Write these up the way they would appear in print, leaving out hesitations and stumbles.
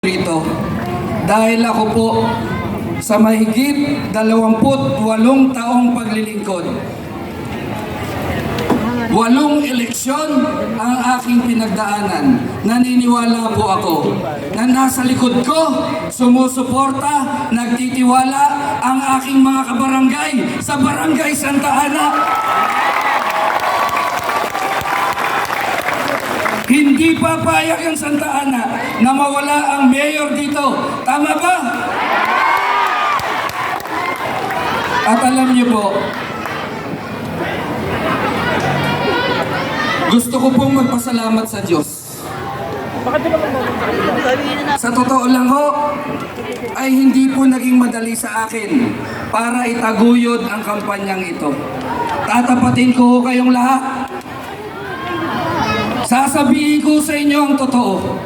rito dahil ako po sa mahigit 28 taong paglilingkod. 8 eleksyon ang aking pinagdaanan. Naniniwala po ako na nasa likod ko, sumusuporta, nagtitiwala ang aking mga kabarangay sa Barangay Santa Ana. Hindi papayag ang Santa Ana na mawala ang mayor dito. Tama ba? At alam niyo po, gusto ko pong magpasalamat sa Diyos. Sa totoo lang ho, ay hindi po naging madali sa akin para itaguyod ang kampanyang ito. Tatapatin ko ho kayong lahat. Sasabihin ko sa inyo ang totoo.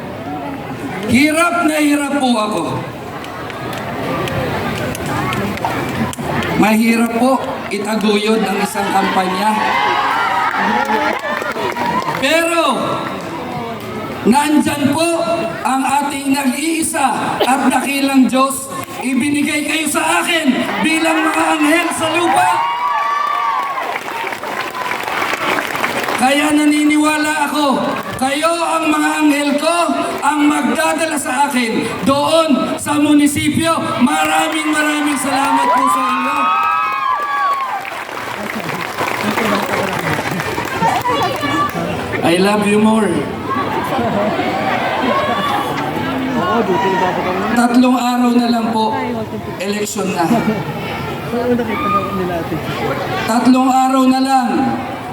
Hirap na hirap po ako. Mahirap po itaguyod ang isang kampanya. Pero, nandyan po ang ating nag-iisa at dakilang Diyos. Ibinigay kayo sa akin bilang mga anghel sa lupa. Kaya naniniwala ako, kayo ang mga anghel ko ang magdadala sa akin doon sa munisipyo. Maraming salamat po sa inyo. I love you more. 3 araw na lang po, eleksyon na. 3 araw na lang,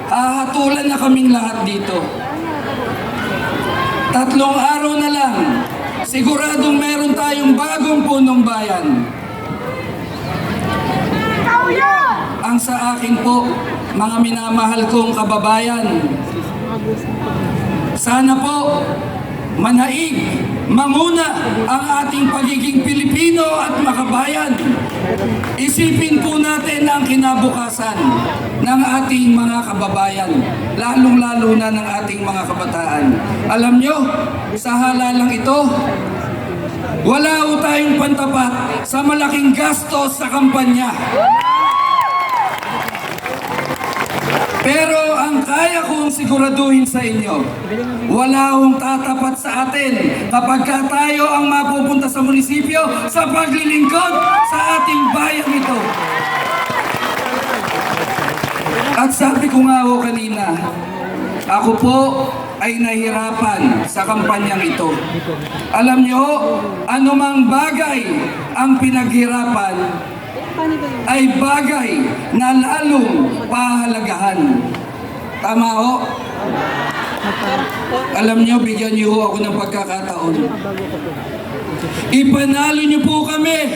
hahatulan na kaming lahat dito. 3 araw na lang, siguradong meron tayong bagong punong bayan. Ang sa akin po, mga minamahal kong kababayan, sana po manaig, manguna ang ating pagiging Pilipino at makabayan. Isipin po natin ang kinabukasan ng ating mga kababayan, lalong-lalo na ng ating mga kabataan. Alam nyo, sa halalang ito, wala ho tayong pantapat sa malaking gastos sa kampanya. Pero ang kaya kong siguraduhin sa inyo, wala hong tatapat sa atin kapag tayo ang mapupunta sa munisipyo sa paglilingkod sa ating bayan ito. At sabi ko nga ho kanina, ako po ay nahirapan sa kampanyang ito. Alam nyo, anumang bagay ang pinaghirapan ay bagay na lalong pahalagahan. Tama ho? Alam nyo, bigyan nyo ho ako ng pagkakataon. Ipanalo nyo po kami.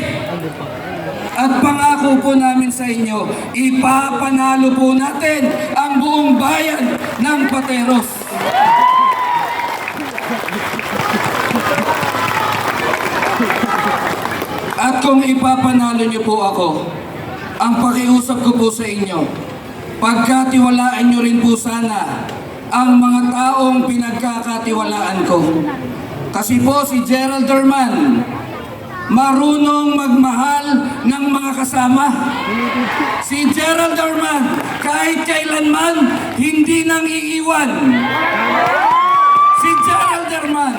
At pangako po namin sa inyo, ipapanalo po natin ang buong bayan ng Pateros. At kung ipapanalo niyo po ako, ang pakiusap ko po sa inyo, pagkatiwalaan niyo rin po sana ang mga taong pinagkakatiwalaan ko. Kasi po si Gerald Derman, marunong magmahal ng mga kasama. Si Gerald Derman, kahit kailanman, hindi nang iiwan. Si Gerald Derman,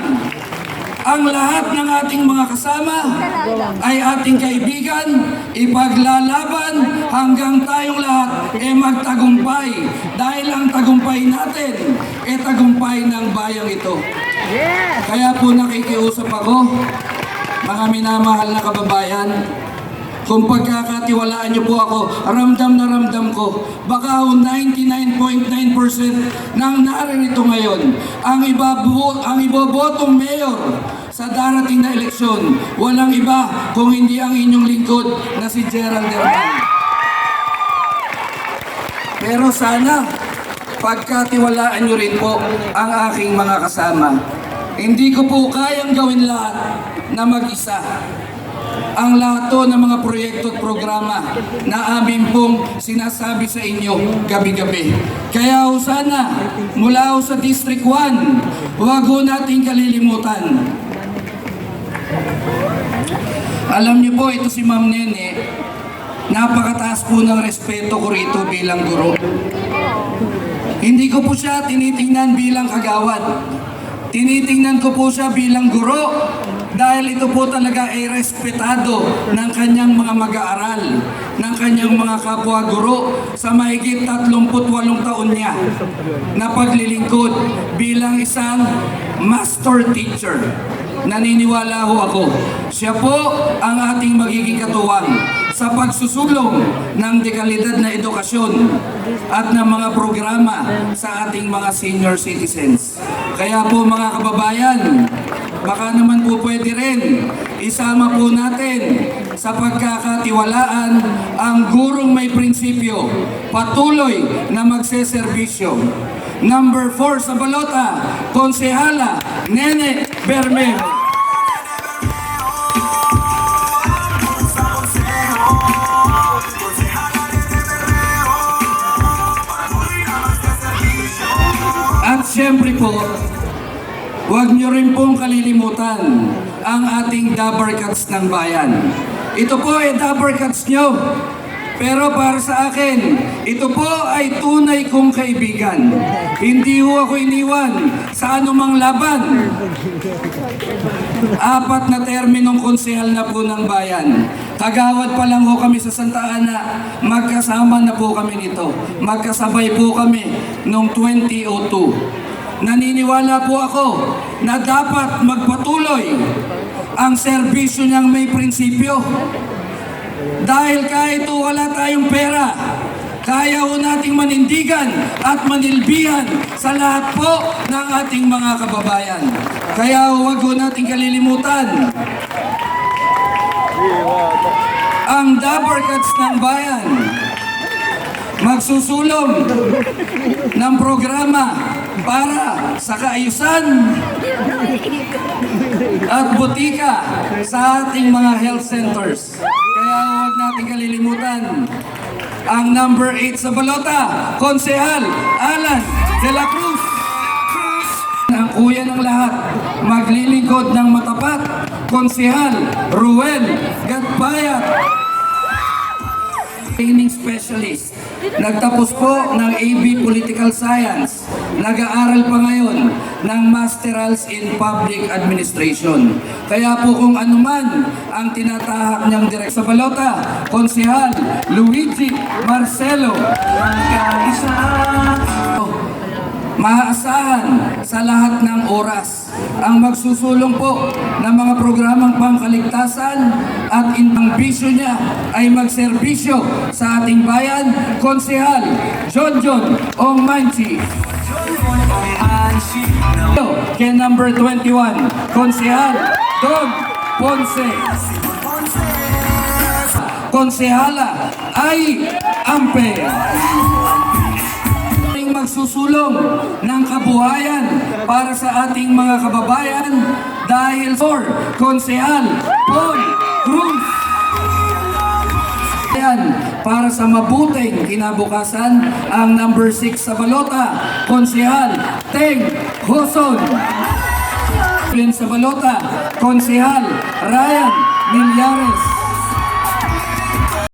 ang lahat ng ating mga kasama ay ating kaibigan, ipaglalaban hanggang tayong lahat magtagumpay. Dahil ang tagumpay natin tagumpay ng bayang ito. Kaya po nakikiusap ako, mga minamahal na kababayan, kung pagkakatiwalaan niyo po ako, ramdam na ramdam ko, baka 99.9% ng naririto ngayon, ang ibobotong mayor sa darating na eleksyon, walang iba kung hindi ang inyong lingkod na si Gerald Derman. Pero sana, pagkatiwalaan niyo rin po ang aking mga kasama. Hindi ko po kayang gawin lahat na mag-isa. Ang lahat ng mga proyekto at programa na amin pong sinasabi sa inyo gabi-gabi. Kaya sana, mula sa District 1, huwag ho nating kalilimutan Alam niyo po, ito si Ma'am Nene, napakataas po ng respeto ko rito bilang guro. Hindi ko po siya tinitingnan bilang kagawad. Tinitingnan ko po siya bilang guro dahil ito po talaga ay respetado ng kanyang mga mag-aaral, ng kanyang mga kapwa-guro sa mahigit 38 taon niya na paglilingkod bilang isang master teacher. Naniniwala ho ako, siya po ang ating magiging katuwang sa pagsusulong ng dekalidad na edukasyon at ng mga programa sa ating mga senior citizens. Kaya po mga kababayan, baka naman po pwede rin isama po natin sa pagkakatiwalaan ang gurong may prinsipyo, patuloy na magseserbisyo. Number 4 sa balota, Konsehala Nene Bermejo. At siyempre po, huwag nyo rin pong kalilimutan ang ating Dabarkats ng bayan. Ito po ay Dabarkats nyo. Pero para sa akin, ito po ay tunay kong kaibigan. Hindi ho ako iniwan sa anumang laban. 4 na terminong konsehal na po ng bayan. Kagawad pa lang ho kami sa Santa Ana, magkasama na po kami nito. Magkasabay po kami noong 2002. Naniniwala po ako na dapat magpatuloy ang serbisyo niyang may prinsipyo. Dahil kahit wala tayong pera, kaya ho nating manindigan at manilbihan sa lahat po ng ating mga kababayan. Kaya huwag ho nating kalilimutan ang Dabarkats ng bayan. Magsusulong ng programa para sa kaayusan at butika sa ating mga health centers. Kaya huwag natin kalilimutan ang number 8 sa balota, Konsehal Alan de la Cruz. Ang kuya ng lahat, maglilingkod ng matapat, Konsehal Ruel Gatbayat. Training specialist. Nagtapos po ng AB Political Science. Nag-aaral pa ngayon ng Masterals in Public Administration. Kaya po kung anuman ang tinatahak niyang direct sa balota, Konsehal Luigi Marcelo. Maaasahan sa lahat ng oras ang magsusulong po ng mga programang pangkaligtasan at ang bisyo niya ay magserbisyo sa ating bayan, Konsehal John Ong Manchi. Kaya number 21, Konsehal Don Ponce. Konsehala ay Ampe. Magsusulong ng kabuhayan para sa ating mga kababayan dahil for Konsehal Paul Cruz. Para sa mabuting kinabukasan ang number 6 sa balota, Konsehal Teng Hoson. Sa balota, Konsehal Ryan Millares.